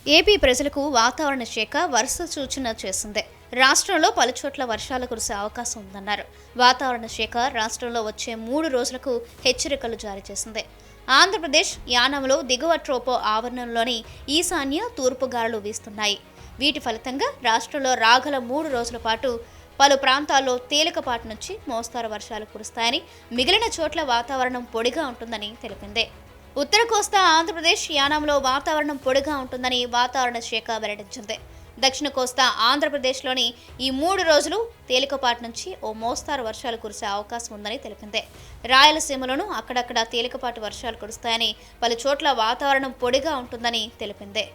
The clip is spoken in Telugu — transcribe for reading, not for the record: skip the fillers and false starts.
ఏపీ ప్రజలకు వాతావరణ శాఖ వరుస సూచన చేసింది. రాష్ట్రంలో పలుచోట్ల వర్షాలు కురిసే అవకాశం ఉందన్నారు. వాతావరణ శాఖ రాష్ట్రంలో వచ్చే 3 రోజులకు హెచ్చరికలు జారీ చేసింది. ఆంధ్రప్రదేశ్ యానంలో దిగువ ట్రోపో ఆవరణంలోని ఈశాన్య తూర్పు గాలులు వీస్తున్నాయి. వీటి ఫలితంగా రాష్ట్రంలో రాగల 3 రోజుల పాటు పలు ప్రాంతాల్లో తేలికపాటి నుంచి మోస్తారు వర్షాలు కురుస్తాయని, మిగిలిన చోట్ల వాతావరణం పొడిగా ఉంటుందని తెలిపింది. ఉత్తర కోస్తా ఆంధ్రప్రదేశ్ యానాంలో వాతావరణం పొడిగా ఉంటుందని వాతావరణ శాఖ వెల్లడించింది. దక్షిణ కోస్తా ఆంధ్రప్రదేశ్లోని ఈ 3 రోజులు తేలికపాటి నుంచి ఓ మోస్తారు వర్షాలు కురిసే అవకాశం ఉందని తెలిపింది. రాయలసీమలోనూ అక్కడక్కడ తేలికపాటి వర్షాలు కురుస్తాయని, పలు చోట్ల వాతావరణం పొడిగా ఉంటుందని తెలిపింది.